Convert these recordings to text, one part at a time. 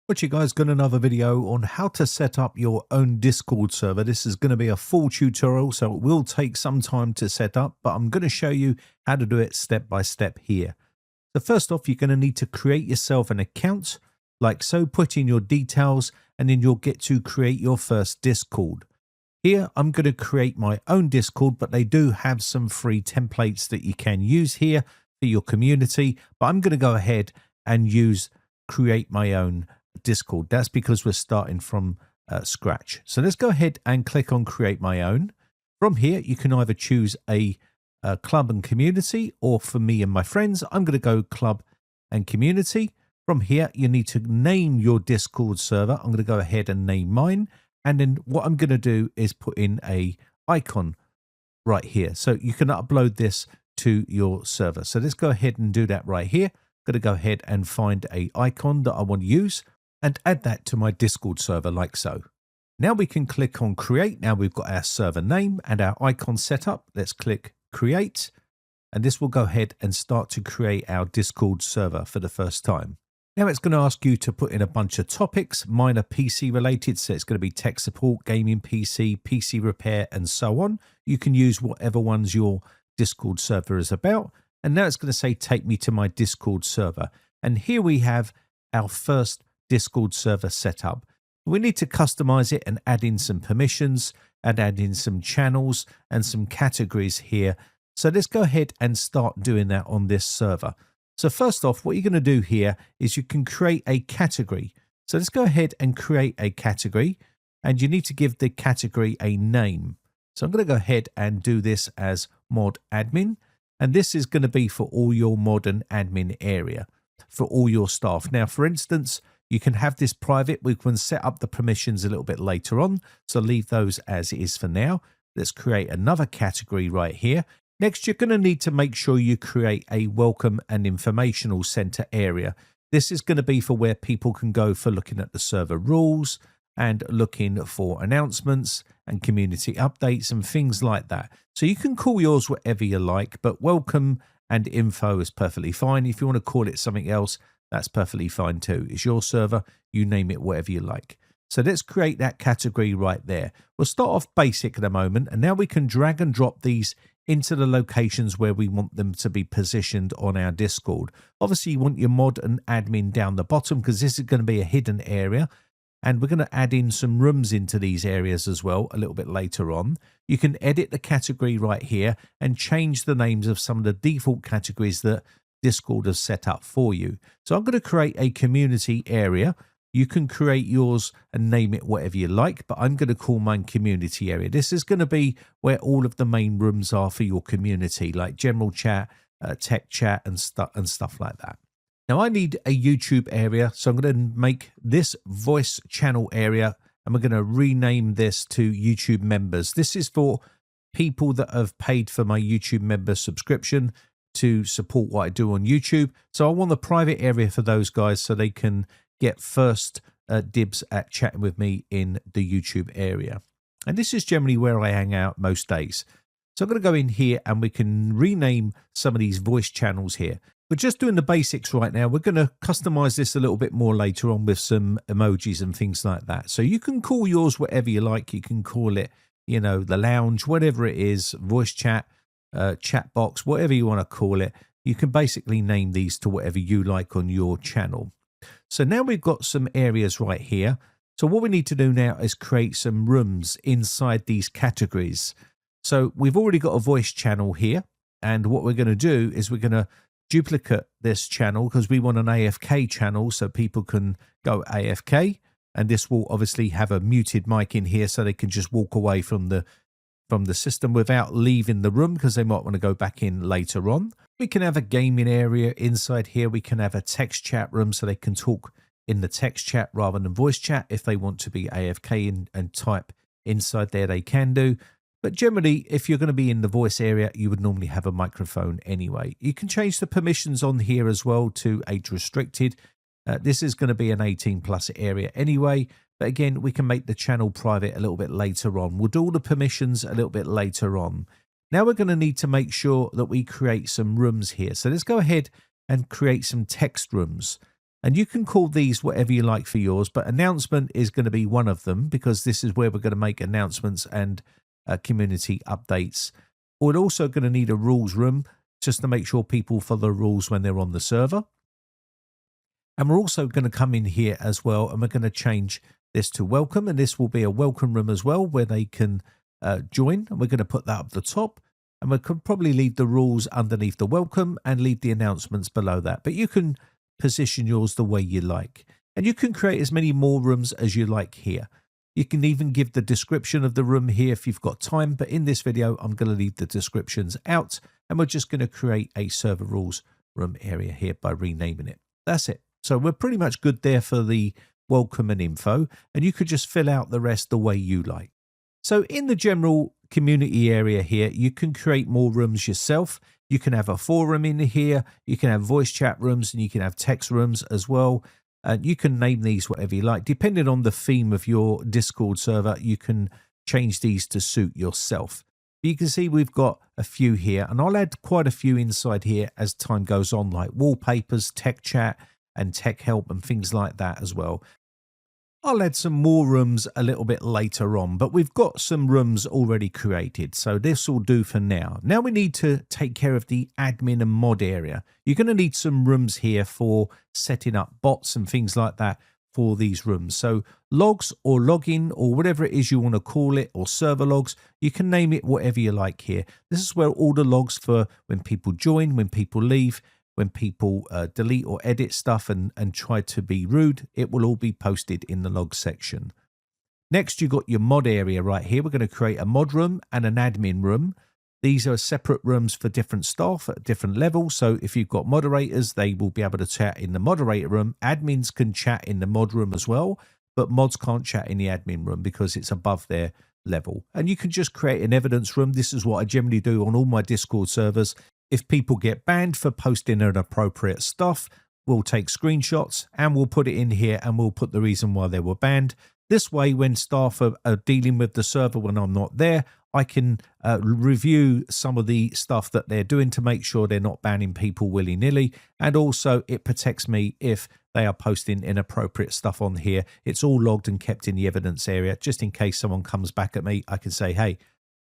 What you guys got another video on how to set up your own Discord server. This is going to be a full tutorial, so it will take some time to set up, but I'm going to show you how to do it step by step here. So first off, you're going to need to create yourself an account like so, put in your details, and then you'll get to create your first Discord. Here, I'm going to create my own Discord, but they do have some free templates that you can use here for your community, but I'm going to go ahead and use create my own Discord. That's because we're starting from scratch. So let's go ahead and click on create my own. From here, you can either choose a club and community, or for me and my friends, I'm going to go club and community. From here, you need to name your Discord server. I'm going to go ahead and name mine. And then what I'm going to do is put in a icon right here. So you can upload this to your server. So let's go ahead and do that right here. I'm going to go ahead and find a icon that I want to use and add that to my Discord server like so. Now we can click on create. Now we've got our server name and our icon set up. Let's click create, and this will go ahead and start to create our Discord server for the first time. Now it's going to ask you to put in a bunch of topics. Mine are PC related, so it's going to be tech support, gaming PC, PC repair, and so on. You can use whatever ones your Discord server is about. And now it's going to say, take me to my Discord server. And here we have our first Discord server set up. We need to customize it and add in some permissions and add in some channels and some categories here. So let's go ahead and start doing that on this server. So first off, what you're going to do here is you can create a category. So let's go ahead and create a category, and you need to give the category a name. So I'm going to go ahead and do this as mod admin. And this is going to be for all your mod and admin area for all your staff. Now, for instance, you can have this private. We can set up the permissions a little bit later on. So leave those as is for now. Let's create another category right here. Next, you're going to need to make sure you create a welcome and informational center area. This is going to be for where people can go for looking at the server rules and looking for announcements and community updates and things like that. So you can call yours whatever you like, but welcome and info is perfectly fine. If you want to call it something else, that's perfectly fine too. It's your server, you name it whatever you like. So let's create that category right there. We'll start off basic at the moment, and now we can drag and drop these into the locations where we want them to be positioned on our Discord. Obviously, you want your mod and admin down the bottom because this is going to be a hidden area. And we're going to add in some rooms into these areas as well a little bit later on. You can edit the category right here and change the names of some of the default categories that Discord has set up for you. So I'm going to create a community area. You can create yours and name it whatever you like, but I'm going to call mine community area. This is going to be where all of the main rooms are for your community, like general chat, tech chat, and stuff like that. Now I need a YouTube area, so I'm going to make this voice channel area, and we're going to rename this to YouTube members. This is for people that have paid for my YouTube member subscription to support what I do on YouTube. So I want the private area for those guys so they can get first dibs at chatting with me in the YouTube area. And this is generally where I hang out most days. So I'm going to go in here and we can rename some of these voice channels here. We're just doing the basics right now. We're going to customize this a little bit more later on with some emojis and things like that. So you can call yours whatever you like. You can call it, you know, the lounge, whatever it is, voice chat, chat box, whatever you want to call it. You can basically name these to whatever you like on your channel. So now we've got some areas right here. So what we need to do now is create some rooms inside these categories. So we've already got a voice channel here. And what we're going to do is we're going to duplicate this channel because we want an AFK channel so people can go AFK. And this will obviously have a muted mic in here so they can just walk away from the system without leaving the room because they might want to go back in later on. We can have a gaming area inside here. We can have a text chat room so they can talk in the text chat rather than voice chat. If they want to be AFK and type inside there, they can do. But generally, if you're going to be in the voice area, you would normally have a microphone anyway. You can change the permissions on here as well to age restricted. This is going to be an 18+ area anyway. But again, we can make the channel private a little bit later on. We'll do all the permissions a little bit later on. Now we're going to need to make sure that we create some rooms here. So let's go ahead and create some text rooms. And you can call these whatever you like for yours, but announcement is going to be one of them because this is where we're going to make announcements and community updates. We're also going to need a rules room just to make sure people follow the rules when they're on the server. And we're also going to come in here as well, and we're going to change this to welcome, and this will be a welcome room as well where they can join, and we're going to put that up the top, and we could probably leave the rules underneath the welcome and leave the announcements below that, but you can position yours the way you like, and you can create as many more rooms as you like here. You can even give the description of the room here if you've got time, but in this video I'm going to leave the descriptions out, and we're just going to create a server rules room area here by renaming it. That's it. So we're pretty much good there for the welcome and info, and you could just fill out the rest the way you like. So in the general community area here, you can create more rooms yourself. You can have a forum in here, you can have voice chat rooms, and you can have text rooms as well. And you can name these whatever you like. Depending on the theme of your Discord server, you can change these to suit yourself. You can see we've got a few here, and I'll add quite a few inside here as time goes on, like wallpapers, tech chat, and tech help and things like that as well. I'll add some more rooms a little bit later on, but we've got some rooms already created, so this will do for now. Now we need to take care of the admin and mod area. You're going to need some rooms here for setting up bots and things like that for these rooms. So logs or login or whatever it is you want to call it, or server logs, you can name it whatever you like here. This is where all the logs for when people join, when people leave, when people delete or edit stuff and try to be rude, it will all be posted in the log section. Next, you've got your mod area right here. We're going to create a mod room and an admin room. These are separate rooms for different staff at different levels. So if you've got moderators, they will be able to chat in the moderator room. Admins can chat in the mod room as well, but mods can't chat in the admin room because it's above their level. And you can just create an evidence room. This is what I generally do on all my Discord servers. If people get banned for posting inappropriate stuff, we'll take screenshots and we'll put it in here, and we'll put the reason why they were banned. This way, when staff are dealing with the server when I'm not there, I can review some of the stuff that they're doing to make sure they're not banning people willy-nilly. And also it protects me if they are posting inappropriate stuff on here. It's all logged and kept in the evidence area, just in case someone comes back at me. I can say, hey,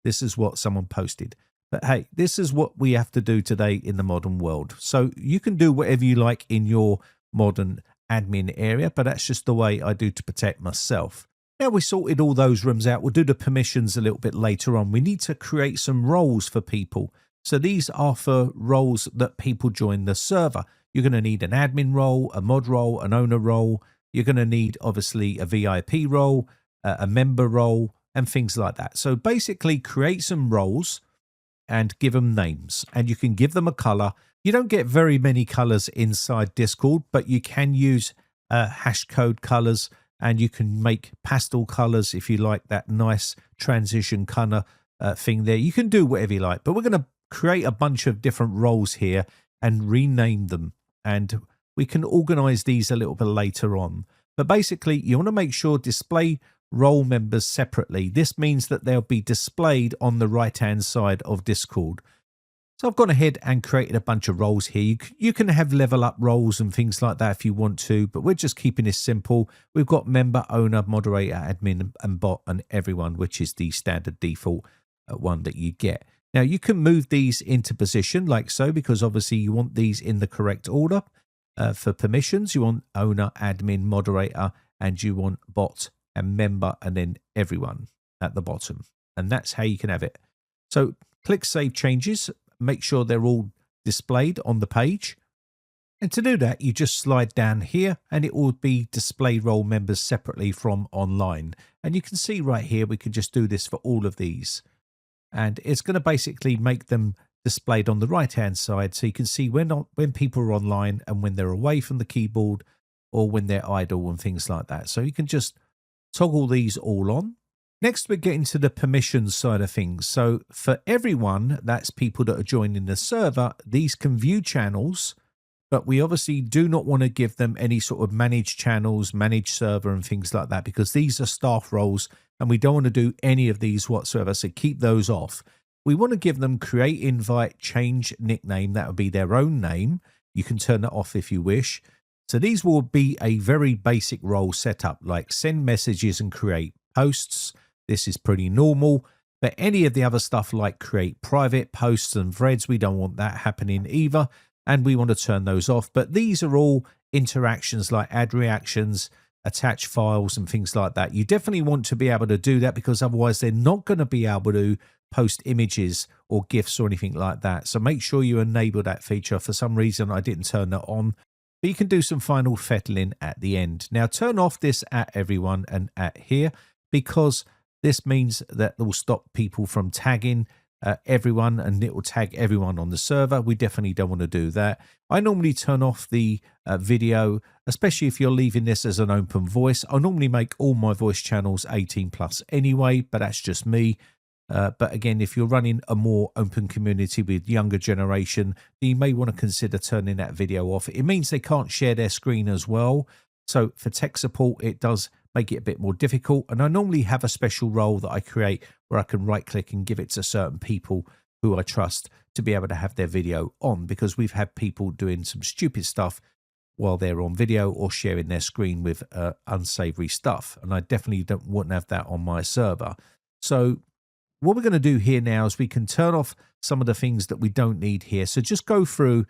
this is what someone posted. But hey, this is what we have to do today in the modern world. So you can do whatever you like in your modern admin area, but that's just the way I do to protect myself. Now we sorted all those rooms out. We'll do the permissions a little bit later on. We need to create some roles for people. So these are for roles that people join the server. You're going to need an admin role, a mod role, an owner role. You're going to need, obviously, a VIP role, a member role, and things like that. So basically create some roles and give them names, and you can give them a color. You don't get very many colors inside Discord, but you can use hash code colors, and you can make pastel colors if you like that nice transition color thing there. You can do whatever you like, but we're going to create a bunch of different roles here and rename them, and we can organize these a little bit later on. But basically, you want to make sure display role members separately. This means that they'll be displayed on the right hand side of Discord. So I've gone ahead and created a bunch of roles here. You can have level up roles and things like that if you want to, but we're just keeping this simple. We've got member, owner, moderator, admin, and bot, and everyone, which is the standard default one that you get. Now you can move these into position like so, because obviously you want these in the correct order. For permissions, you want owner, admin, moderator, and you want bot and member, and then everyone at the bottom. And that's how you can have it. So click Save Changes. Make sure they're all displayed on the page. And to do that, you just slide down here and it will be display role members separately from online. And you can see right here, we can just do this for all of these. And it's going to basically make them displayed on the right-hand side. So you can see when people are online and when they're away from the keyboard, or when they're idle and things like that. So you can just toggle these all on. Next, we're getting to the permissions side of things. So for everyone, that's people that are joining the server, these can view channels, but we obviously do not want to give them any sort of managed channels, managed server and things like that, because these are staff roles and we don't want to do any of these whatsoever. So keep those off. We want to give them create invite, change nickname. That would be their own name. You can turn that off if you wish. So these will be a very basic role setup, like send messages and create posts. This is pretty normal. But any of the other stuff like create private posts and threads, we don't want that happening either. And we want to turn those off. But these are all interactions like add reactions, attach files and things like that. You definitely want to be able to do that, because otherwise they're not going to be able to post images or GIFs or anything like that. So make sure you enable that feature. For some reason, I didn't turn that on. But you can do some final fettling at the end. Now turn off this at everyone and at here, because this means that it will stop people from tagging everyone, and it will tag everyone on the server. We definitely don't want to do that. I normally turn off the video, especially if you're leaving this as an open voice. I normally make all my voice channels 18 plus anyway, but that's just me. But again, if you're running a more open community with younger generation, you may want to consider turning that video off. It means they can't share their screen as well. So for tech support, it does make it a bit more difficult. And I normally have a special role that I create where I can right click and give it to certain people who I trust to be able to have their video on, because we've had people doing some stupid stuff while they're on video or sharing their screen with unsavory stuff. And I definitely don't want to have that on my server. So what we're going to do here now is we can turn off some of the things that we don't need here. So just go through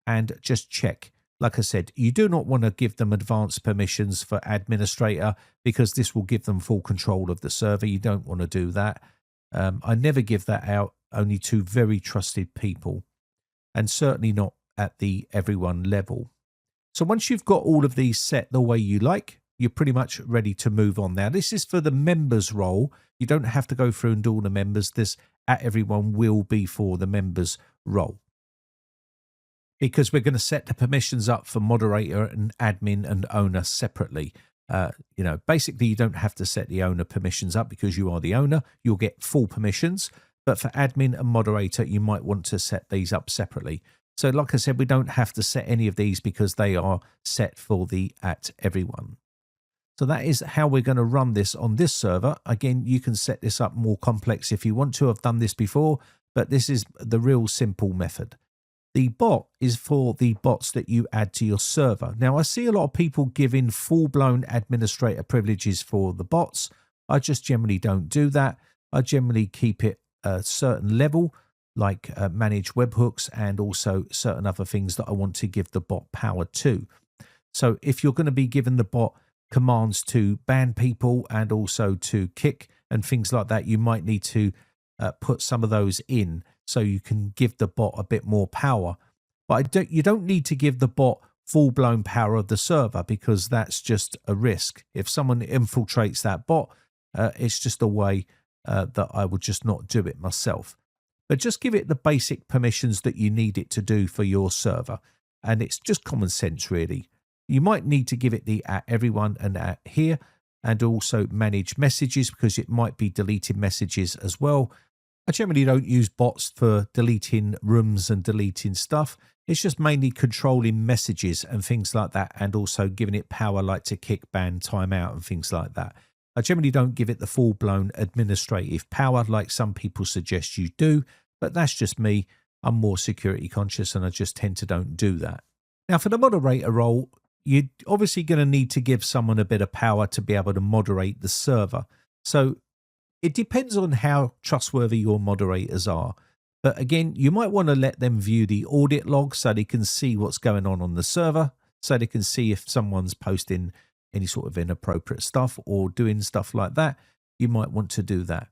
and just check. Like I said, you do not want to give them advanced permissions for administrator, because this will give them full control of the server. You don't want to do that. I never give that out, only to very trusted people, and certainly not at the everyone level. So once you've got all of these set the way you like, you're pretty much ready to move on. Now, this is for the members role. You don't have to go through and do all the members. This at everyone will be for the members role, because we're going to set the permissions up for moderator and admin and owner separately. Basically, you don't have to set the owner permissions up because you are the owner. You'll get full permissions. But for admin and moderator, you might want to set these up separately. So like I said, we don't have to set any of these because they are set for the at everyone. So that is how we're going to run this on this server. Again, you can set this up more complex if you want to. I've done this before, but this is the real simple method. The bot is for the bots that you add to your server. Now, I see a lot of people giving full-blown administrator privileges for the bots. I just generally don't do that. I generally keep it a certain level, like manage webhooks and also certain other things that I want to give the bot power to. So if you're going to be giving the bot commands to ban people and also to kick and things like that, you might need to put some of those in, so you can give the bot a bit more power. But you don't need to give the bot full-blown power of the server, because that's just a risk. If someone infiltrates that bot, it's just a way that I would just not do it myself. But just give it the basic permissions that you need it to do for your server. And it's just common sense, really. You might need to give it the at everyone and at here, and also manage messages, because it might be deleting messages as well. I generally don't use bots for deleting rooms and deleting stuff. It's just mainly controlling messages and things like that, and also giving it power like to kick, ban, timeout and things like that. I generally don't give it the full-blown administrative power like some people suggest you do, but that's just me. I'm more security conscious and I just tend to don't do that. Now, for the moderator role, you're obviously going to need to give someone a bit of power to be able to moderate the server. So it depends on how trustworthy your moderators are. But again, you might want to let them view the audit log so they can see what's going on the server, so they can see if someone's posting any sort of inappropriate stuff or doing stuff like that. You might want to do that.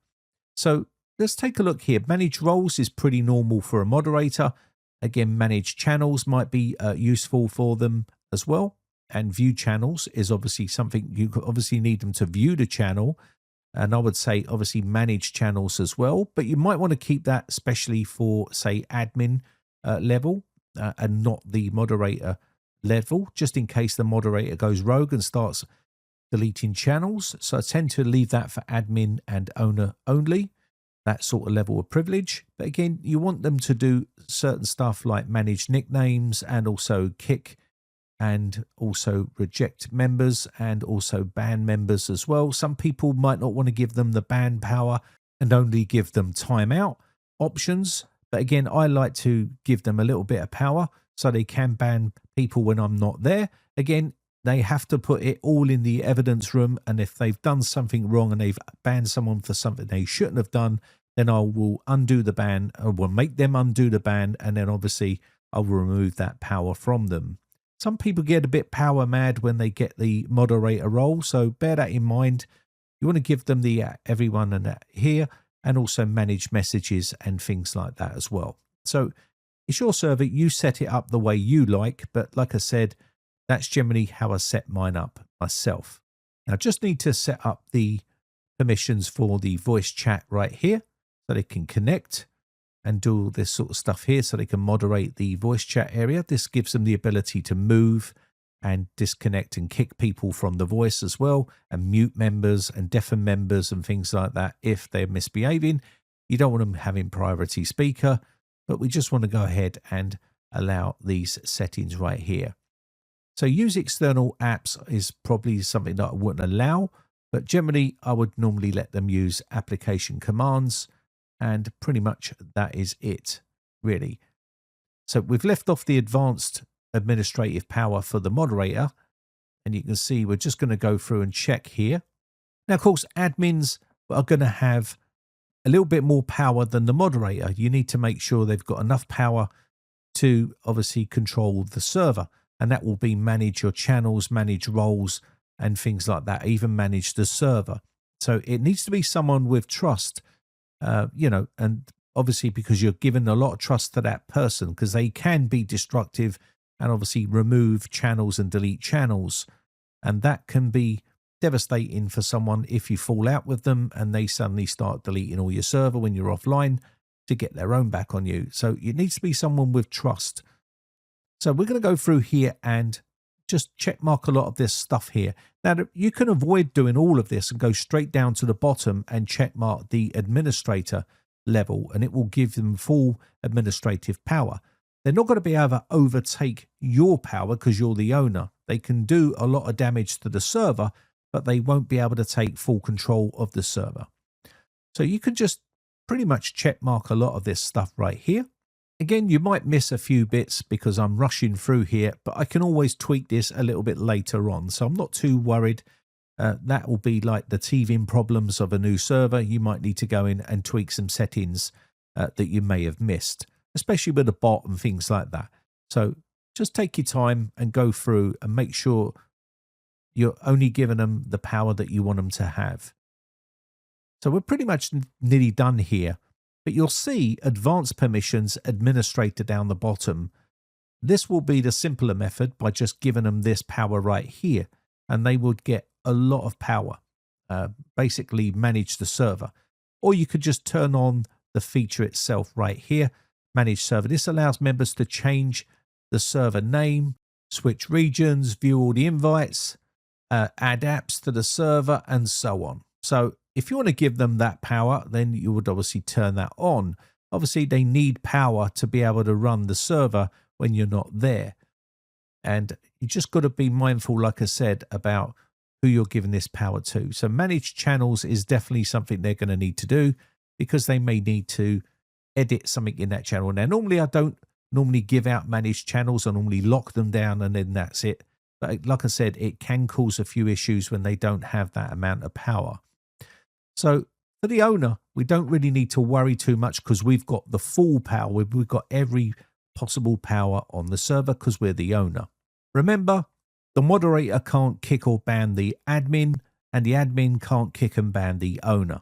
So let's take a look here. Manage roles is pretty normal for a moderator. Again, manage channels might be useful for them as well. And view channels is obviously something you obviously need them to view the channel. And I would say obviously manage channels as well, but you might want to keep that especially for, say, admin level and not the moderator level, just in case the moderator goes rogue and starts deleting channels. So I tend to leave that for admin and owner only, that sort of level of privilege. But again, you want them to do certain stuff like manage nicknames and also kick and also reject members and also ban members as well. Some people might not want to give them the ban power and only give them timeout options. But again, I like to give them a little bit of power so they can ban people when I'm not there. Again, they have to put it all in the evidence room, and if they've done something wrong and they've banned someone for something they shouldn't have done, then I will undo the ban, or will make them undo the ban, and then obviously I will remove that power from them. Some people get a bit power mad when they get the moderator role, so bear that in mind. You want to give them the everyone and that here, and also manage messages and things like that as well. So it's your server, you set it up the way you like, but like I said, that's generally how I set mine up myself. Now, just need to set up the permissions for the voice chat right here, so they can connect and do all this sort of stuff here, so they can moderate the voice chat area. This gives them the ability to move and disconnect and kick people from the voice as well, and mute members and deafen members and things like that if they're misbehaving. You don't want them having priority speaker, but we just want to go ahead and allow these settings right here. So use external apps is probably something that I wouldn't allow, but generally I would normally let them use application commands, and pretty much that is it, really. So we've left off the advanced administrative power for the moderator, and you can see we're just going to go through and check here. Now, of course, admins are going to have a little bit more power than the moderator. You need to make sure they've got enough power to obviously control the server, and that will be manage your channels, manage roles and things like that, even manage the server. So it needs to be someone with trust, and obviously because you're giving a lot of trust to that person, because they can be destructive and obviously remove channels and delete channels. And that can be devastating for someone if you fall out with them and they suddenly start deleting all your server when you're offline to get their own back on you. So it needs to be someone with trust. So we're going to go through here and just check mark a lot of this stuff here. Now, you can avoid doing all of this and go straight down to the bottom and check mark the administrator level, and it will give them full administrative power. They're not going to be able to overtake your power because you're the owner. They can do a lot of damage to the server, but they won't be able to take full control of the server. So you can just pretty much check mark a lot of this stuff right here. Again, you might miss a few bits because I'm rushing through here, but I can always tweak this a little bit later on. So I'm not too worried. That will be like the teething problems of a new server. You might need to go in and tweak some settings that you may have missed, especially with a bot and things like that. So just take your time and go through and make sure you're only giving them the power that you want them to have. So we're pretty much nearly done here. But you'll see advanced permissions administrator down the bottom. This will be the simpler method by just giving them this power right here, and they would get a lot of power, basically manage the server. Or you could just turn on the feature itself right here, manage server. This allows members to change the server name, switch regions, view all the invites, add apps to the server, and so on. So if you want to give them that power, then you would obviously turn that on. Obviously, they need power to be able to run the server when you're not there. And you just got to be mindful, like I said, about who you're giving this power to. So manage channels is definitely something they're going to need to do, because they may need to edit something in that channel. Now, normally I don't normally give out managed channels. I normally lock them down and then that's it. But like I said, it can cause a few issues when they don't have that amount of power. So for the owner, we don't really need to worry too much because we've got the full power. We've got every possible power on the server because we're the owner. Remember, the moderator can't kick or ban the admin, and the admin can't kick and ban the owner.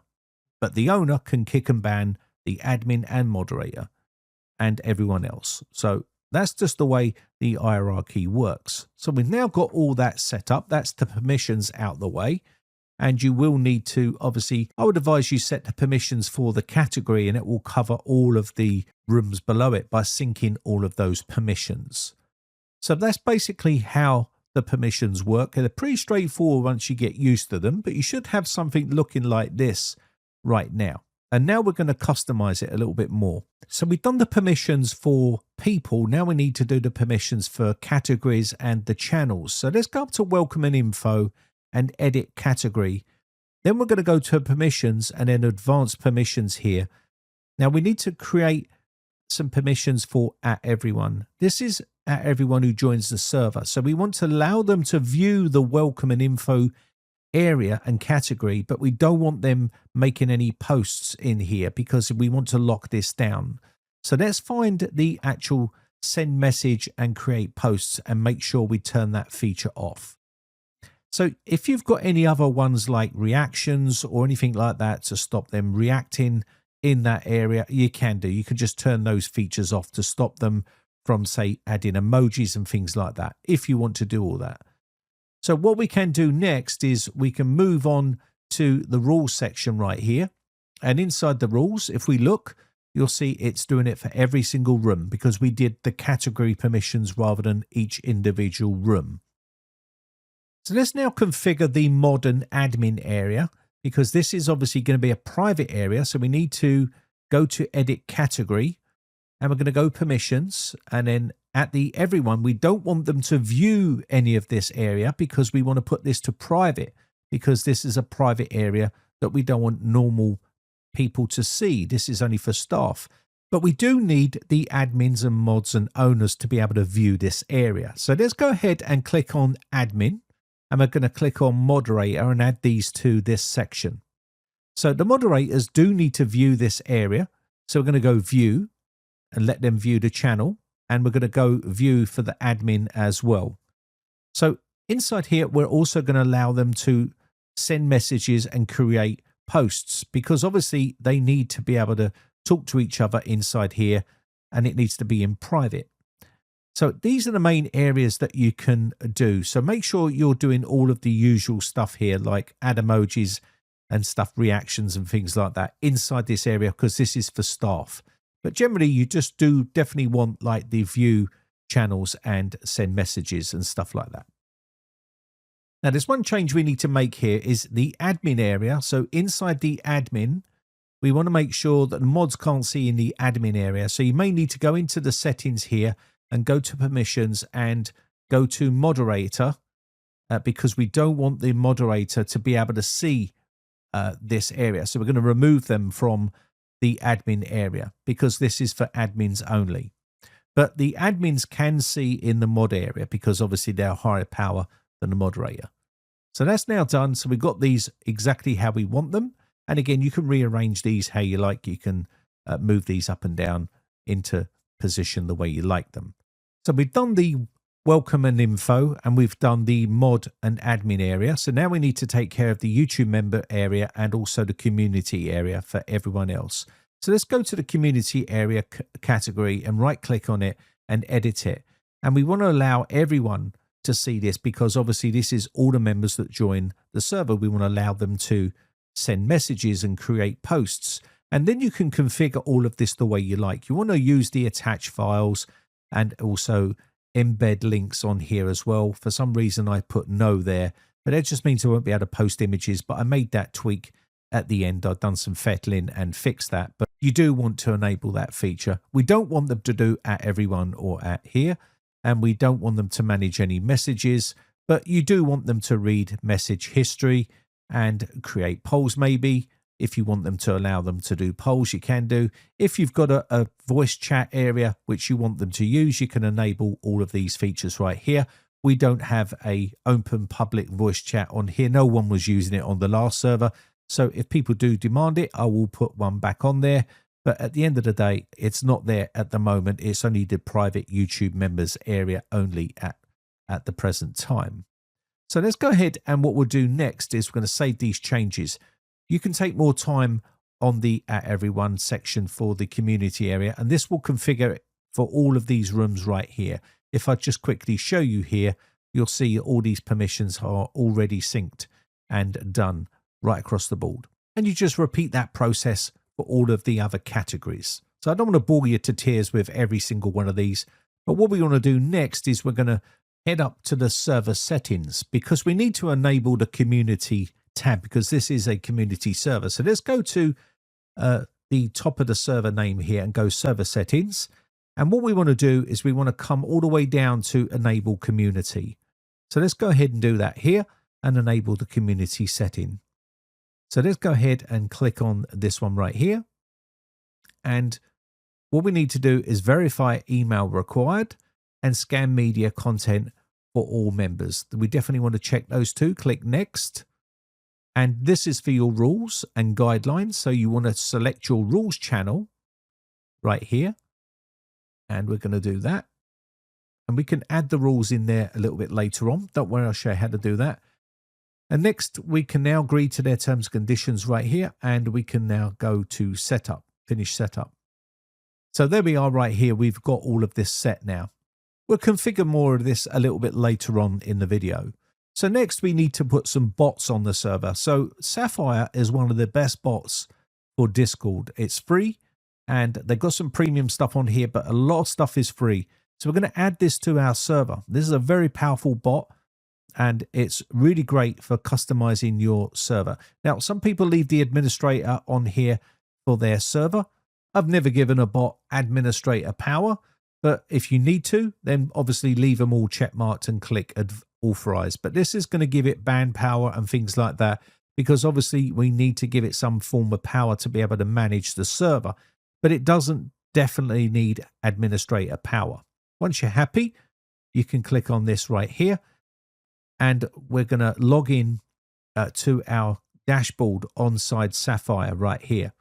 But the owner can kick and ban the admin and moderator and everyone else. So that's just the way the hierarchy works. So we've now got all that set up. That's the permissions out the way. And you will need to, obviously, I would advise you set the permissions for the category, and it will cover all of the rooms below it by syncing all of those permissions. So that's basically how the permissions work. They're pretty straightforward once you get used to them, but you should have something looking like this right now. And now we're going to customize it a little bit more. So we've done the permissions for people. Now we need to do the permissions for categories and the channels. So let's go up to welcome and info and edit category. Then we're going to go to permissions and then advanced permissions here. Now we need to create some permissions for @everyone. This is @everyone who joins the server. So we want to allow them to view the welcome and info area and category, but we don't want them making any posts in here because we want to lock this down. So let's find the actual send message and create posts and make sure we turn that feature off. So if you've got any other ones like reactions or anything like that to stop them reacting in that area, you can do. You can just turn those features off to stop them from, say, adding emojis and things like that, if you want to do all that. So what we can do next is we can move on to the rules section right here. And inside the rules, if we look, you'll see it's doing it for every single room because we did the category permissions rather than each individual room. So let's now configure the mod and admin area because this is obviously going to be a private area. So we need to go to edit category and we're going to go permissions, and then at the everyone, we don't want them to view any of this area because we want to put this to private because this is a private area that we don't want normal people to see. This is only for staff. But we do need the admins and mods and owners to be able to view this area. So let's go ahead and click on admin, and we're going to click on moderator and add these to this section. So the moderators do need to view this area. So we're going to go view and let them view the channel. And we're going to go view for the admin as well. So inside here, we're also going to allow them to send messages and create posts because obviously they need to be able to talk to each other inside here and it needs to be in private. So these are the main areas that you can do. So make sure you're doing all of the usual stuff here, like add emojis and stuff, reactions and things like that inside this area because this is for staff. But generally, you just do definitely want like the view channels and send messages and stuff like that. Now, there's one change we need to make here is the admin area. So inside the admin, we want to make sure that the mods can't see in the admin area. So you may need to go into the settings here and go to permissions and go to moderator because we don't want the moderator to be able to see this area. So we're going to remove them from the admin area because this is for admins only. But the admins can see in the mod area because obviously they're higher power than the moderator. So that's now done. So we've got these exactly how we want them. And again, you can rearrange these how you like. You can move these up and down into position the way you like them. So we've done the welcome and info, and we've done the mod and admin area. So now we need to take care of the YouTube member area and also the community area for everyone else. So let's go to the community area category and right click on it and edit it. And we want to allow everyone to see this because obviously this is all the members that join the server. We want to allow them to send messages and create posts. And then you can configure all of this the way you like. You want to use the attach files and also embed links on here as well. For some reason I put no there, but it just means I won't be able to post images, but I made that tweak at the end. I've done some fettling and fixed that, but you do want to enable that feature. We don't want them to do @everyone or @here, and we don't want them to manage any messages, but you do want them to read message history and create polls maybe. If you want them to allow them to do polls, you can do. If you've got a voice chat area which you want them to use, you can enable all of these features right here. We don't have a open public voice chat on here. No one was using it on the last server. So if people do demand it, I will put one back on there. But at the end of the day, it's not there at the moment. It's only the private YouTube members area only at the present time. So let's go ahead, and what we'll do next is we're going to save these changes. You can take more time on the @everyone section for the community area, and this will configure it for all of these rooms right here. If I just quickly show you here, you'll see all these permissions are already synced and done right across the board. And you just repeat that process for all of the other categories. So I don't want to bore you to tears with every single one of these, but what we want to do next is we're going to head up to the server settings because we need to enable the community tab because this is a community server. So let's go to the top of the server name here and go server settings. And what we want to do is we want to come all the way down to enable community. So let's go ahead and do that here and enable the community setting. So let's go ahead and click on this one right here. And what we need to do is verify email required and scan media content for all members. We definitely want to check those two. Click next. And this is for your rules and guidelines. So you want to select your rules channel right here. And we're going to do that. And we can add the rules in there a little bit later on. Don't worry, I'll show you how to do that. And next, we can now agree to their terms and conditions right here. And we can now go to setup, finish setup. So there we are right here. We've got all of this set now. We'll configure more of this a little bit later on in the video. So next we need to put some bots on the server. So Sapphire is one of the best bots for Discord. It's free and they've got some premium stuff on here, but a lot of stuff is free. So we're going to add this to our server. This is a very powerful bot and it's really great for customizing your server. Now, some people leave the administrator on here for their server. I've never given a bot administrator power, but if you need to, then obviously leave them all checkmarked and click authorize. But this is going to give it band power and things like that, because obviously we need to give it some form of power to be able to manage the server, but it doesn't definitely need administrator power. Once you're happy, you can click on this right here and we're going to log in to our dashboard onside Sapphire right here.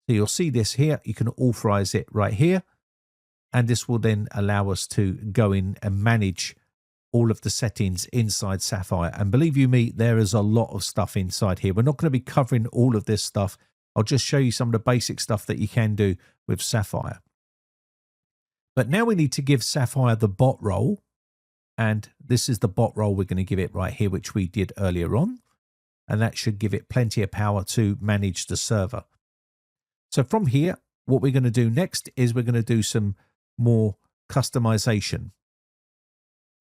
So you'll see this here. You can authorize it right here. And this will then allow us to go in and manage all of the settings inside Sapphire. And believe you me, there is a lot of stuff inside here. We're not going to be covering all of this stuff. I'll just show you some of the basic stuff that you can do with Sapphire. But now we need to give Sapphire the bot role. And this is the bot role we're going to give it right here, which we did earlier on. And that should give it plenty of power to manage the server. So from here, what we're going to do next is we're going to do some more customization.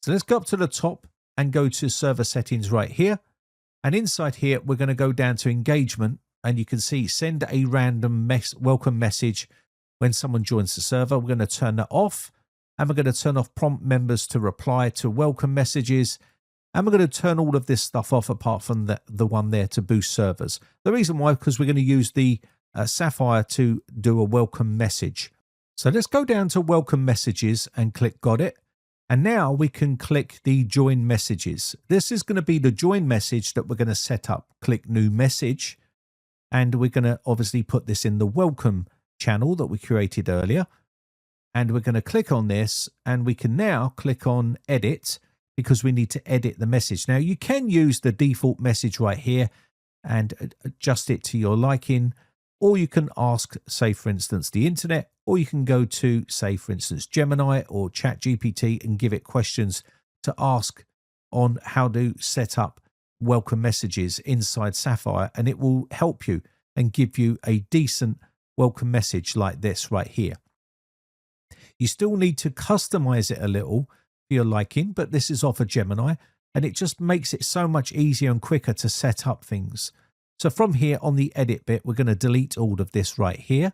So let's go up to the top and go to server settings right here. And inside here, we're going to go down to engagement and you can see send a random welcome message when someone joins the server. We're going to turn that off and we're going to turn off prompt members to reply to welcome messages. And we're going to turn all of this stuff off apart from the one there to boost servers. The reason why, because we're going to use the Sapphire to do a welcome message. So let's go down to welcome messages and click got it. And now we can click the join messages. This is going to be the join message that we're going to set up. Click new message. And we're going to obviously put this in the welcome channel that we created earlier. And we're going to click on this and we can now click on edit because we need to edit the message. Now you can use the default message right here and adjust it to your liking. Or you can ask, say, for instance, the internet, or you can go to, say, for instance, Gemini or ChatGPT and give it questions to ask on how to set up welcome messages inside Sapphire. And it will help you and give you a decent welcome message like this right here. You still need to customize it a little for your liking, but this is off of Gemini and it just makes it so much easier and quicker to set up things. So from here on the edit bit, we're going to delete all of this right here.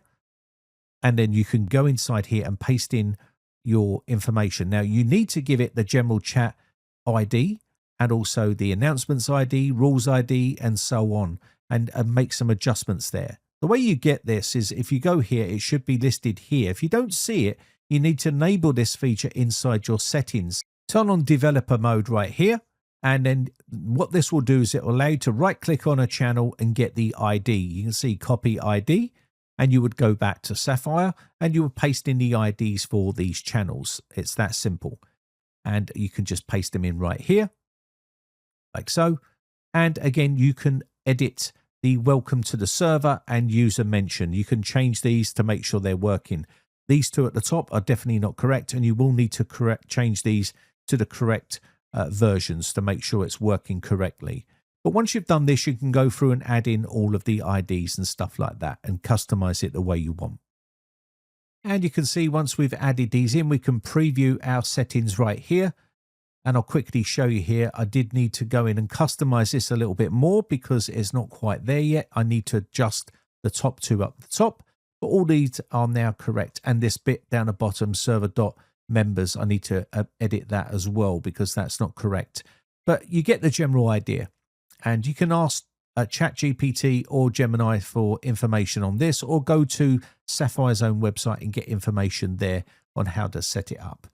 And then you can go inside here and paste in your information. Now you need to give it the general chat ID and also the announcements ID, rules ID, and so on, and make some adjustments there. The way you get this is if you go here, it should be listed here. If you don't see it, you need to enable this feature inside your settings. Turn on developer mode right here. And then what this will do is it will allow you to right click on a channel and get the ID. You can see copy ID and you would go back to Sapphire and you would paste in the IDs for these channels. It's that simple. And you can just paste them in right here like so. And again, you can edit the welcome to the server and user mention. You can change these to make sure they're working. These two at the top are definitely not correct and you will need to change these to the correct versions to make sure it's working correctly. But once you've done this, you can go through and add in all of the IDs and stuff like that and customize it the way you want. And you can see once we've added these in, we can preview our settings right here. And I'll quickly show you here. I did need to go in and customize this a little bit more because it's not quite there yet. I need to adjust the top two up the top, but all these are now correct. And this bit down the bottom, server.members, I need to edit that as well because that's not correct. But you get the general idea. And you can ask ChatGPT or Gemini for information on this, or go to Sapphire's own website and get information there on how to set it up.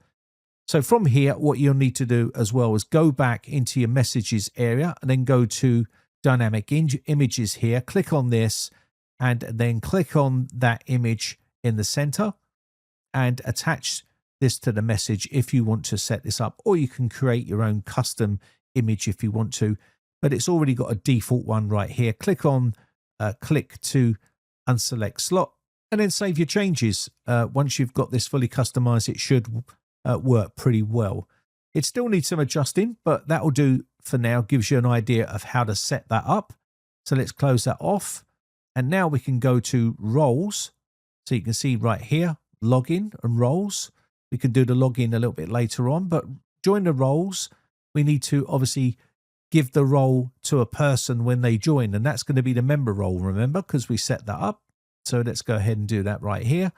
So from here, what you'll need to do as well is go back into your messages area and then go to dynamic images here, click on this, and then click on that image in the center and attach this to the message if you want to set this up, or you can create your own custom image if you want to, but it's already got a default one right here. Click on click to unselect slot and then save your changes. Once you've got this fully customized, it should work pretty well. It still needs some adjusting, but that will do for now. Gives you an idea of how to set that up. So let's close that off. And now we can go to roles. So you can see right here, login and roles. We can do the login a little bit later on, but join the roles. We need to obviously give the role to a person when they join, and that's going to be the member role, remember, because we set that up. So let's go ahead and do that right here.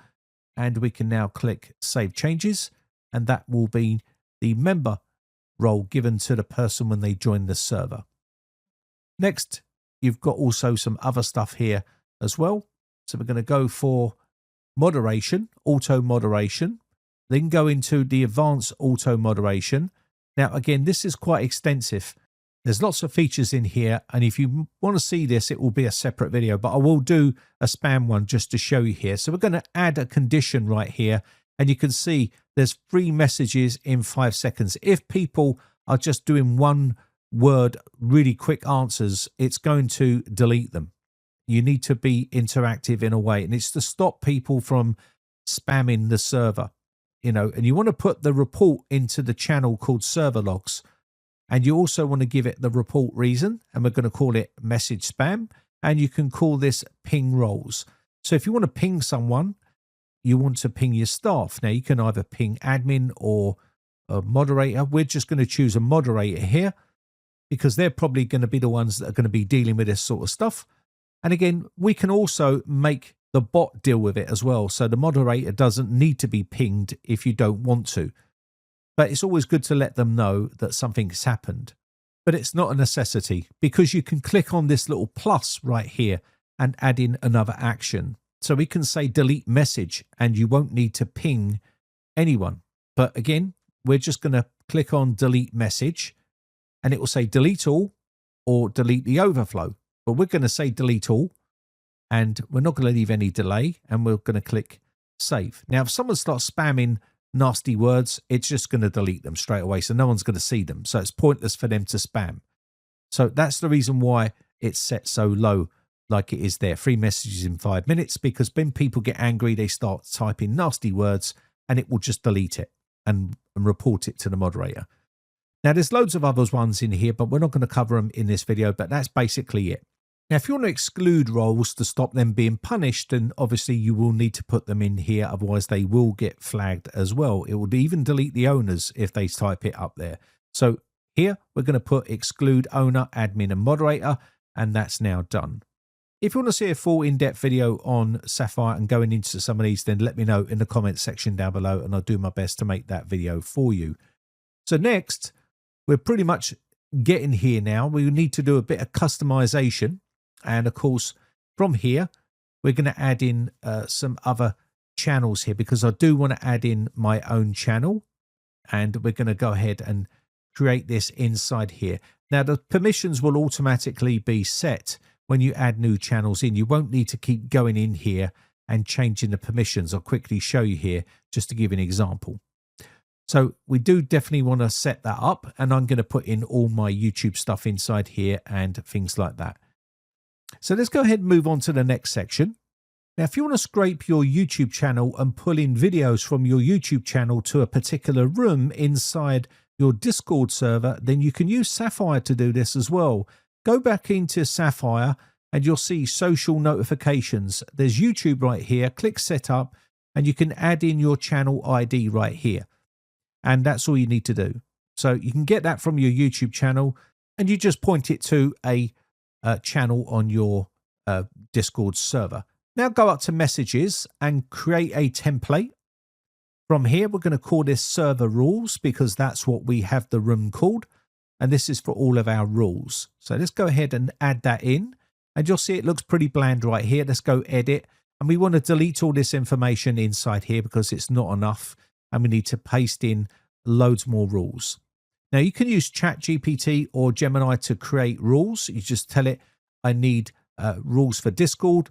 And we can now click Save Changes, and that will be the member role given to the person when they join the server. Next, you've got also some other stuff here as well. So we're going to go for moderation, auto moderation, then go into the advanced auto moderation. Now, again, this is quite extensive. There's lots of features in here, and if you want to see this, it will be a separate video, but I will do a spam one just to show you here. So we're going to add a condition right here, and you can see there's 3 messages in 5 seconds. If people are just doing one word, really quick answers, it's going to delete them. You need to be interactive in a way, and it's to stop people from spamming the server, and you want to put the report into the channel called server logs. And you also want to give it the report reason, and we're going to call it message spam, and you can call this ping roles. So if you want to ping someone, you want to ping your staff. Now you can either ping admin or a moderator. We're just going to choose a moderator here because they're probably going to be the ones that are going to be dealing with this sort of stuff. And again, we can also make the bot deal with it as well. So the moderator doesn't need to be pinged if you don't want to. But it's always good to let them know that something's happened. But it's not a necessity because you can click on this little plus right here and add in another action. So we can say delete message and you won't need to ping anyone. But again, we're just going to click on delete message and it will say delete all or delete the overflow. But we're going to say delete all and we're not going to leave any delay and we're going to click save. Now, if someone starts spamming nasty words, it's just going to delete them straight away. So no one's going to see them. So it's pointless for them to spam. So that's the reason why it's set so low like it is there. 3 messages in 5 minutes, because when people get angry, they start typing nasty words and it will just delete it and report it to the moderator. Now there's loads of other ones in here, but we're not going to cover them in this video, but that's basically it. Now, if you want to exclude roles to stop them being punished, then obviously you will need to put them in here. Otherwise, they will get flagged as well. It will even delete the owners if they type it up there. So here, we're going to put exclude owner, admin, and moderator, and that's now done. If you want to see a full in-depth video on Sapphire and going into some of these, then let me know in the comments section down below, and I'll do my best to make that video for you. So next, we're pretty much getting here now. We need to do a bit of customization. And of course, from here, we're going to add in some other channels here because I do want to add in my own channel. And we're going to go ahead and create this inside here. Now, the permissions will automatically be set when you add new channels in. You won't need to keep going in here and changing the permissions. I'll quickly show you here just to give an example. So we do definitely want to set that up. And I'm going to put in all my YouTube stuff inside here and things like that. So let's go ahead and move on to the next section. Now, if you want to scrape your YouTube channel and pull in videos from your YouTube channel to a particular room inside your Discord server, then you can use Sapphire to do this as well. Go back into Sapphire and you'll see social notifications. There's YouTube right here. Click setup and you can add in your channel ID right here. And that's all you need to do. So you can get that from your YouTube channel and you just point it to a channel on your Discord server. Now go up to messages and create a template. From here, we're going to call this server rules because that's what we have the room called. And this is for all of our rules. So let's go ahead and add that in. And you'll see it looks pretty bland right here. Let's go edit. And we want to delete all this information inside here because it's not enough. And we need to paste in loads more rules. Now you can use ChatGPT or Gemini to create rules. You just tell it, I need rules for Discord,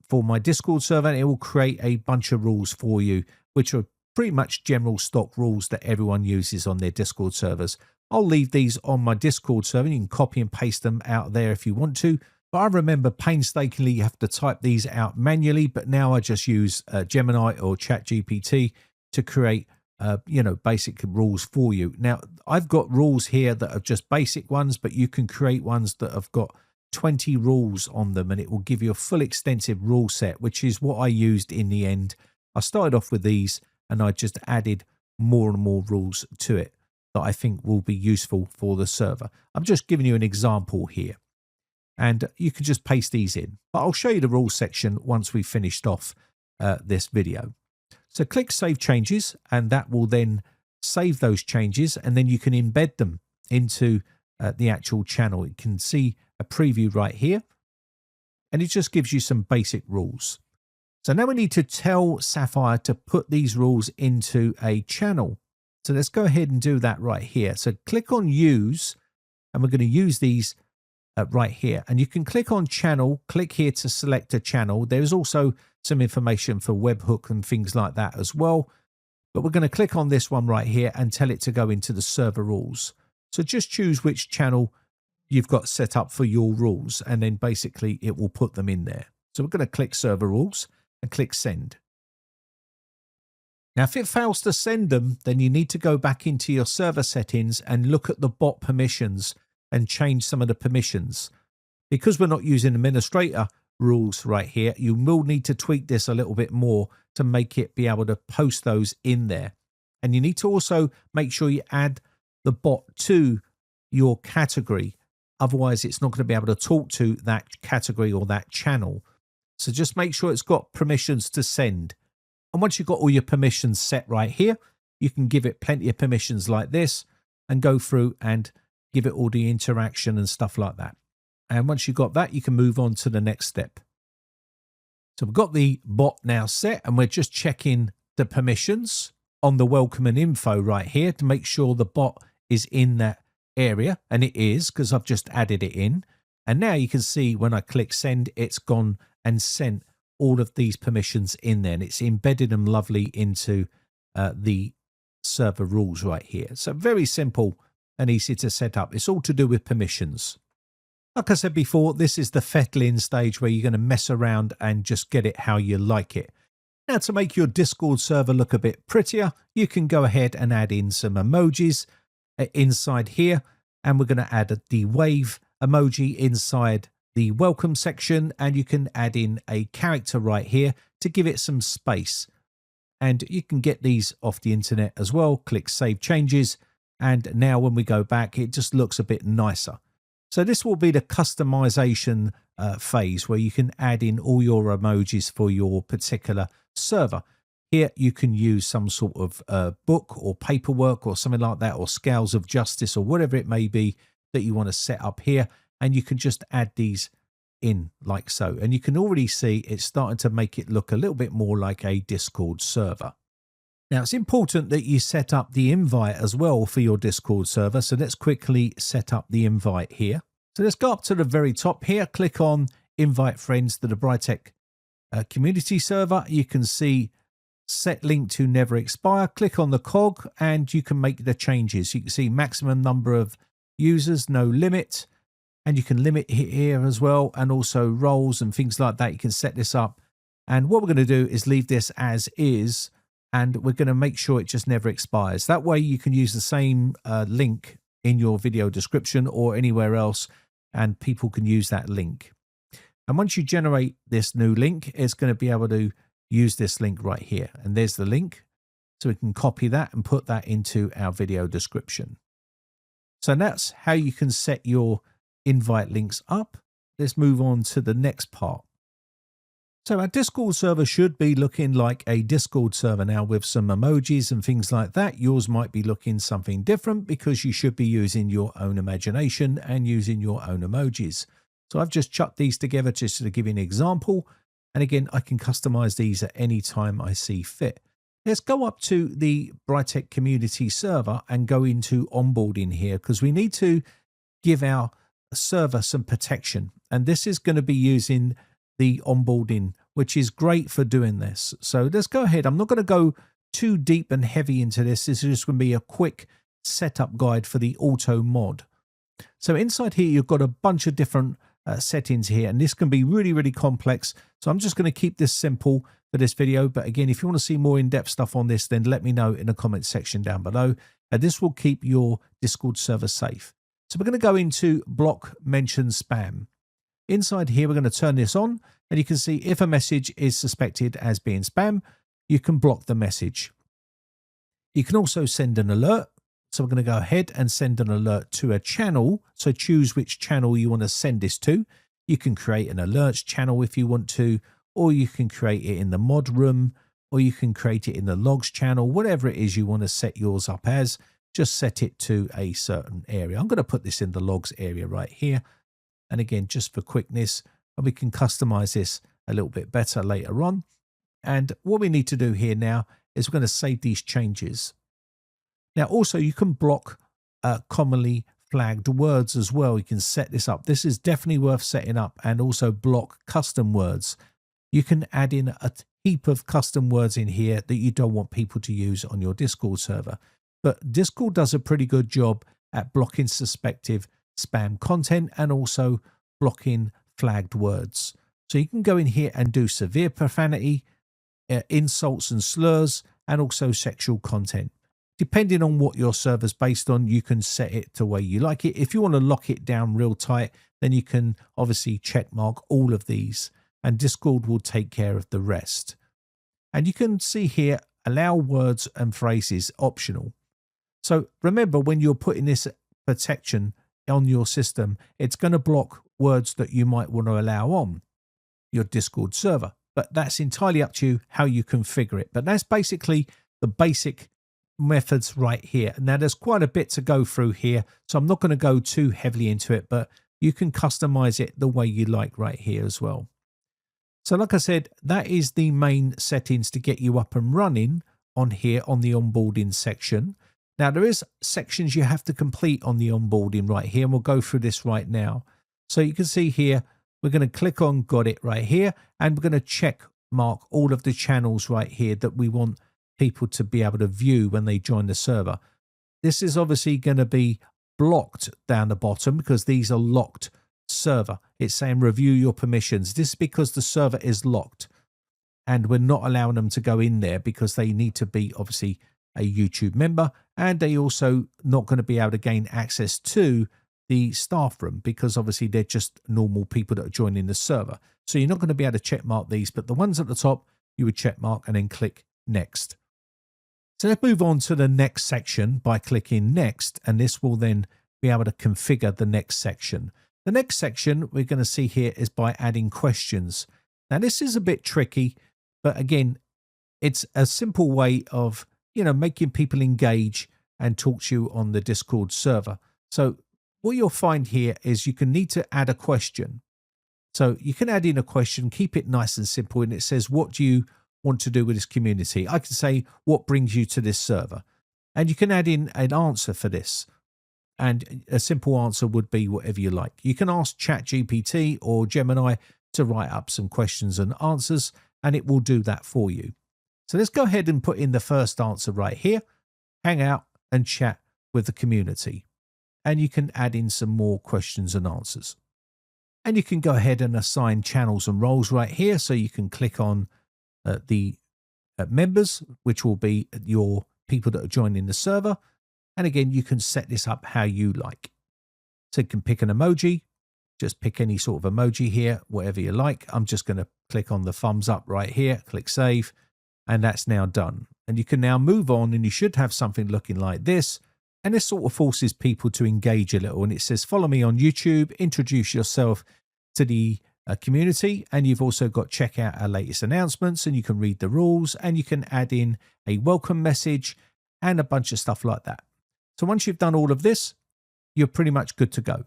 for my Discord server, and it will create a bunch of rules for you, which are pretty much general stock rules that everyone uses on their Discord servers. I'll leave these on my Discord server. You can copy and paste them out there if you want to. But I remember painstakingly you have to type these out manually, but now I just use Gemini or ChatGPT to create basic rules for you. Now, I've got rules here that are just basic ones, but you can create ones that have got 20 rules on them, and it will give you a full extensive rule set, which is what I used in the end. I started off with these, and I just added more and more rules to it that I think will be useful for the server. I'm just giving you an example here, and you can just paste these in. But I'll show you the rules section once we've finished off this video. So click Save Changes, and that will then save those changes, and then you can embed them into the actual channel. You can see a preview right here, and it just gives you some basic rules. So now we need to tell Sapphire to put these rules into a channel. So let's go ahead and do that right here. So click on Use, and we're going to use these right here. And you can click on Channel, click here to select a channel. There's also some information for webhook and things like that as well. But we're going to click on this one right here and tell it to go into the server rules. So just choose which channel you've got set up for your rules, and then basically it will put them in there. So we're going to click Server Rules and click Send. Now, if it fails to send them, then you need to go back into your server settings and look at the bot permissions and change some of the permissions. Because we're not using administrator rules right here, you will need to tweak this a little bit more to make it be able to post those in there. And you need to also make sure you add the bot to your category. Otherwise, it's not going to be able to talk to that category or that channel. So just make sure it's got permissions to send. And once you've got all your permissions set right here, you can give it plenty of permissions like this and go through and give it all the interaction and stuff like that. And once you've got that, you can move on to the next step. So we've got the bot now set, and we're just checking the permissions on the welcome and info right here to make sure the bot is in that area. And it is, because I've just added it in. And now you can see when I click send, it's gone and sent all of these permissions in there, and it's embedded them lovely into the server rules right here. So very simple and easy to set up. It's all to do with permissions. Like I said before, this is the fettling stage where you're going to mess around and just get it how you like it. Now, to make your Discord server look a bit prettier, you can go ahead and add in some emojis inside here, and we're going to add the wave emoji inside the welcome section, and you can add in a character right here to give it some space. And you can get these off the internet as well. Click Save Changes, and now when we go back, it just looks a bit nicer. So this will be the customization phase where you can add in all your emojis for your particular server. Here you can use some sort of book or paperwork or something like that, or scales of justice or whatever it may be that you want to set up here. And you can just add these in like so. And you can already see it's starting to make it look a little bit more like a Discord server. Now, it's important that you set up the invite as well for your Discord server. So let's quickly set up the invite here. So let's go up to the very top here, click on Invite Friends to the Britec community server. You can see Set Link to Never Expire. Click on the cog and you can make the changes. You can see maximum number of users, no limit. And you can limit here as well, and also roles and things like that. You can set this up. And what we're going to do is leave this as is, and we're going to make sure it just never expires. That way you can use the same link in your video description or anywhere else, and people can use that link. And once you generate this new link, it's going to be able to use this link right here. And there's the link. So we can copy that and put that into our video description. So that's how you can set your invite links up. Let's move on to the next part. So our Discord server should be looking like a Discord server now with some emojis and things like that. Yours might be looking something different because you should be using your own imagination and using your own emojis. So I've just chucked these together just to give you an example. And again, I can customize these at any time I see fit. Let's go up to the Britec community server and go into onboarding here, because we need to give our server some protection. And this is going to be using the onboarding, which is great for doing this. So let's go ahead. I'm not going to go too deep and heavy into this. This is just going to be a quick setup guide for the AutoMod. So inside here, you've got a bunch of different settings here, and this can be really, really complex. So I'm just going to keep this simple for this video. But again, if you want to see more in-depth stuff on this, then let me know in the comment section down below. This will keep your Discord server safe. So we're going to go into block mention spam. Inside here, we're going to turn this on, and you can see if a message is suspected as being spam, you can block the message. You can also send an alert. So we're going to go ahead and send an alert to a channel. So choose which channel you want to send this to. You can create an alerts channel if you want to, or you can create it in the mod room, or you can create it in the logs channel, whatever it is you want to set yours up as. Just set it to a certain area. I'm going to put this in the logs area right here. And again, just for quickness, we can customize this a little bit better later on. And what we need to do here now is we're going to save these changes. Now, also, you can block commonly flagged words as well. You can set this up. This is definitely worth setting up, and also block custom words. You can add in a heap of custom words in here that you don't want people to use on your Discord server. But Discord does a pretty good job at blocking suspected spam content and also blocking flagged words. So you can go in here and do severe profanity, insults and slurs, and also sexual content. Depending on what your server's based on, you can set it to where you like it. If you want to lock it down real tight, then you can obviously check mark all of these, and Discord will take care of the rest. And you can see here, allow words and phrases optional. So remember, when you're putting this protection on your system, it's going to block words that you might want to allow on your Discord server. But that's entirely up to you how you configure it. But that's basically the basic methods right here. Now, there's quite a bit to go through here, so I'm not going to go too heavily into it, but you can customize it the way you like right here as well. So like I said, that is the main settings to get you up and running on here on the onboarding section. Now, there is sections you have to complete on the onboarding right here, and we'll go through this right now. So you can see here, we're going to click on got it right here, and we're going to check mark all of the channels right here that we want people to be able to view when they join the server. This is obviously going to be blocked down the bottom because these are locked server. It's saying review your permissions. This is because the server is locked, and we're not allowing them to go in there because they need to be obviously a YouTube member, and they also not going to be able to gain access to the staff room because obviously they're just normal people that are joining the server. So you're not going to be able to check mark these, but the ones at the top you would check mark and then click next. So let's move on to the next section by clicking next, and this will then be able to configure the next section. The next section we're going to see here is by adding questions. Now this is a bit tricky, but again, it's a simple way of, making people engage and talk to you on the Discord server. So what you'll find here is you can need to add a question. So you can add in a question, keep it nice and simple, and it says, what do you want to do with this community? I can say, what brings you to this server? And you can add in an answer for this. And a simple answer would be whatever you like. You can ask ChatGPT or Gemini to write up some questions and answers, and it will do that for you. So let's go ahead and put in the first answer right here. Hang out and chat with the community. And you can add in some more questions and answers. And you can go ahead and assign channels and roles right here. So you can click on the members, which will be your people that are joining the server. And again, you can set this up how you like. So you can pick an emoji, just pick any sort of emoji here, whatever you like. I'm just going to click on the thumbs up right here, click save, and that's now done. And you can now move on, and you should have something looking like this. And this sort of forces people to engage a little. And it says, follow me on YouTube, introduce yourself to the community, and you've also got check out our latest announcements, and you can read the rules, and you can add in a welcome message and a bunch of stuff like that. So once you've done all of this, you're pretty much good to go.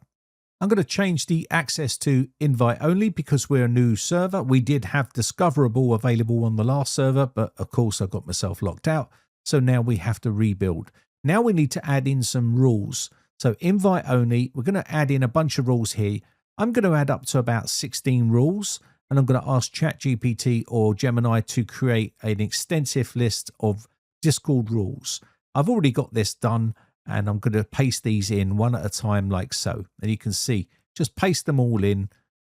I'm going to change the access to invite only because we're a new server. We did have discoverable available on the last server, but of course I got myself locked out. So now we have to rebuild. Now we need to add in some rules. So invite only, we're going to add in a bunch of rules here. I'm going to add up to about 16 rules, and I'm going to ask ChatGPT or Gemini to create an extensive list of Discord rules. I've already got this done, and I'm going to paste these in one at a time like so. And you can see, just paste them all in.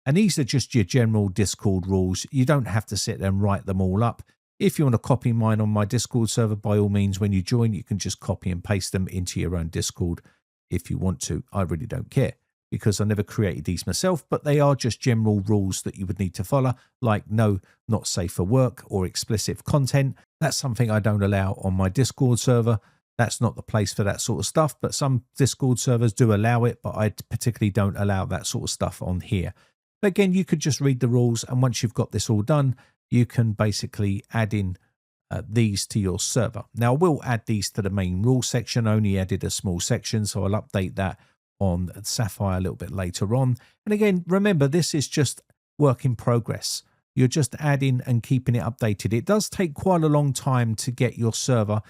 And these are just your general Discord rules. You don't have to sit there and write them all up. If you want to copy mine on my Discord server, by all means, when you join, you can just copy and paste them into your own Discord if you want to. I really don't care because I never created these myself, but they are just general rules that you would need to follow, like no, not safe for work or explicit content. That's something I don't allow on my Discord server. That's not the place for that sort of stuff, but some Discord servers do allow it, but I particularly don't allow that sort of stuff on here. But again, you could just read the rules, and once you've got this all done, you can basically add in these to your server. Now, we'll add these to the main rule section. I only added a small section, so I'll update that on Sapphire a little bit later on. And again, remember, this is just work in progress. You're just adding and keeping it updated. It does take quite a long time to get your server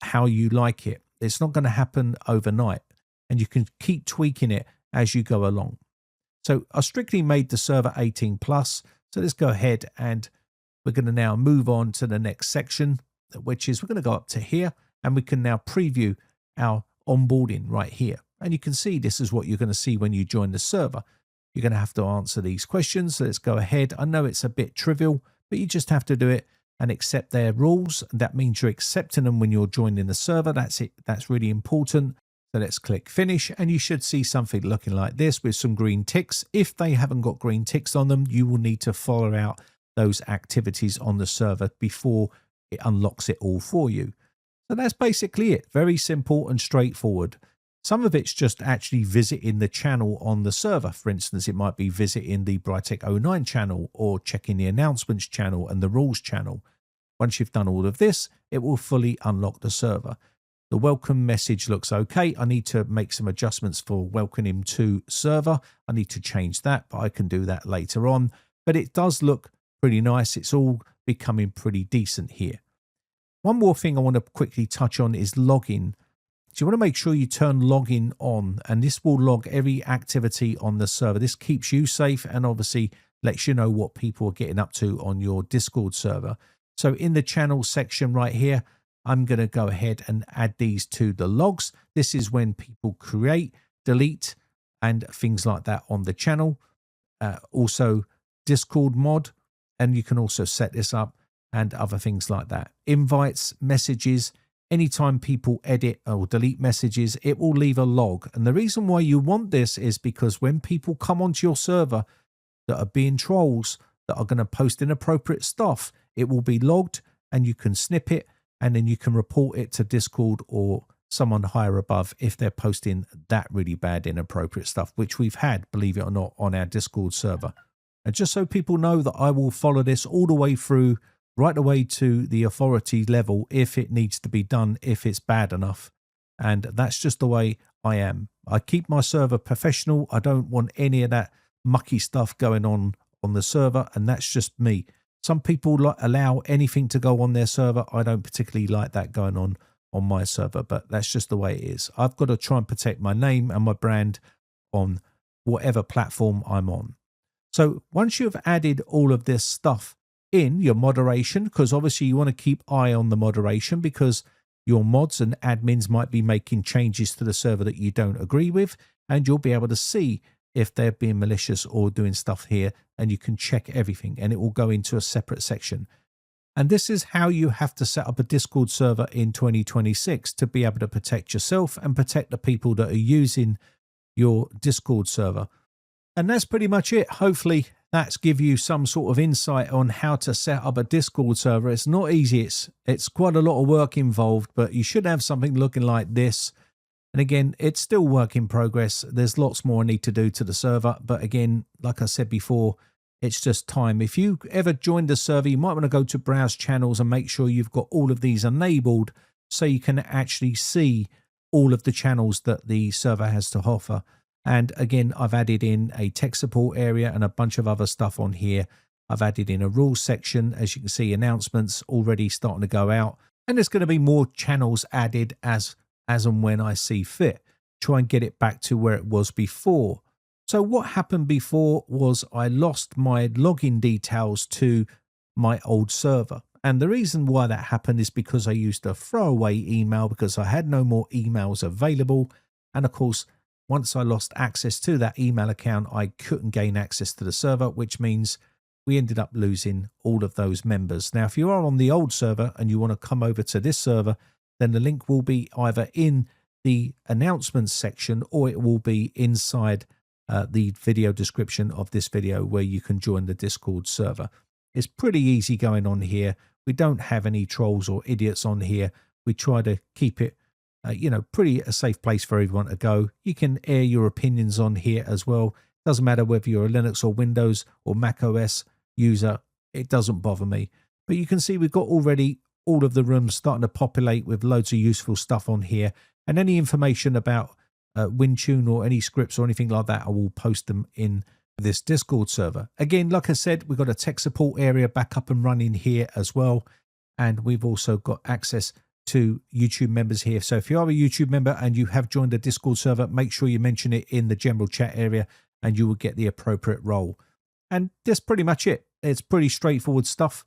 how you like it. It's not going to happen overnight, and you can keep tweaking it as you go along. So I strictly made the server 18 plus. So let's go ahead and we're going to now move on to the next section, which is we're going to go up to here, and we can now preview our onboarding right here. And you can see this is what you're going to see when you join the server. You're going to have to answer these questions. So let's go ahead. I know it's a bit trivial, but you just have to do it and accept their rules. That means you're accepting them when you're joining the server. That's it. That's really important. So let's click finish, and you should see something looking like this with some green ticks. If they haven't got green ticks on them, you will need to follow out those activities on the server before it unlocks it all for you. So that's basically it. Very simple and straightforward. Some of it's just actually visiting the channel on the server. For instance, it might be visiting the Britec 09 channel or checking the announcements channel and the rules channel. Once you've done all of this, it will fully unlock the server. The welcome message looks okay. I need to make some adjustments for welcome him to server. I need to change that, but I can do that later on. But it does look pretty nice. It's all becoming pretty decent here. One more thing I want to quickly touch on is login. So you want to make sure you turn login on, and this will log every activity on the server. This keeps you safe and obviously lets you know what people are getting up to on your Discord server. So in the channel section right here, I'm going to go ahead and add these to the logs. This is when people create, delete, and things like that on the channel. Also Discord mod, and you can also set this up and other things like that. Invites, messages, anytime people edit or delete messages, it will leave a log. And the reason why you want this is because when people come onto your server that are being trolls, that are going to post inappropriate stuff, it will be logged, and you can snip it, and then you can report it to Discord or someone higher above if they're posting that really bad inappropriate stuff, which we've had, believe it or not, on our Discord server. And just so people know that I will follow this all the way through, right away to the authority level if it needs to be done, if it's bad enough. And that's just the way I am. I keep my server professional. I don't want any of that mucky stuff going on the server, and that's just me. Some people allow anything to go on their server. I don't particularly like that going on my server, but that's just the way it is. I've got to try and protect my name and my brand on whatever platform I'm on. So once you've added all of this stuff in your moderation, because obviously you want to keep eye on the moderation because your mods and admins might be making changes to the server that you don't agree with, and you'll be able to see if they're being malicious or doing stuff here, and you can check everything, and it will go into a separate section. And this is how you have to set up a Discord server in 2026 to be able to protect yourself and protect the people that are using your Discord server. And that's pretty much it. Hopefully that's give you some sort of insight on how to set up a Discord server. It's not easy. It's quite a lot of work involved, but you should have something looking like this. And again, it's still work in progress. There's lots more I need to do to the server. But again, like I said before, it's just time. If you ever joined the server, you might want to go to browse channels and make sure you've got all of these enabled so you can actually see all of the channels that the server has to offer. And again, I've added in a tech support area and a bunch of other stuff on here. I've added in a rules section. As you can see, announcements already starting to go out. And there's going to be more channels added as and when I see fit. Try and get it back to where it was before. So what happened before was I lost my login details to my old server. And the reason why that happened is because I used a throwaway email because I had no more emails available. And of course, once I lost access to that email account, I couldn't gain access to the server, which means we ended up losing all of those members. Now, if you are on the old server and you want to come over to this server, then the link will be either in the announcements section or it will be inside the video description of this video where you can join the Discord server. It's pretty easy going on here. We don't have any trolls or idiots on here. We try to keep it pretty a safe place for everyone to go. You can air your opinions on here as well. Doesn't matter whether you're a Linux or Windows or Mac OS user. It doesn't bother me. But you can see we've got already all of the rooms starting to populate with loads of useful stuff on here. And any information about Wintune or any scripts or anything like that, I will post them in this Discord server. Again, like I said, we've got a tech support area back up and running here as well. And we've also got access to YouTube members here. So if you are a YouTube member and you have joined the Discord server, make sure you mention it in the general chat area and you will get the appropriate role. And that's pretty much it. It's pretty straightforward stuff.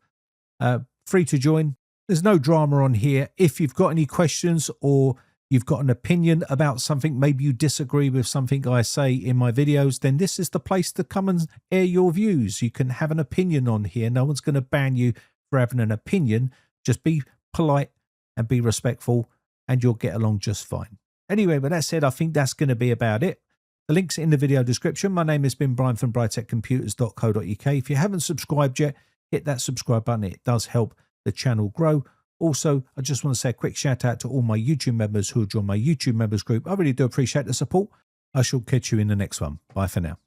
Free to join. There's no drama on here. If you've got any questions or you've got an opinion about something, maybe you disagree with something I say in my videos, then this is the place to come and air your views. You can have an opinion on here. No one's going to ban you for having an opinion. Just be polite and be respectful and you'll get along just fine. Anyway, with that said, I think that's going to be about it. The link's in the video description. My name has been Brian from briteccomputers.co.uk. If you haven't subscribed yet, hit that subscribe button. It does help the channel grow. Also, I just want to say a quick shout out to all my YouTube members who join my YouTube members group. I really do appreciate the support. I shall catch you in the next one. Bye for now.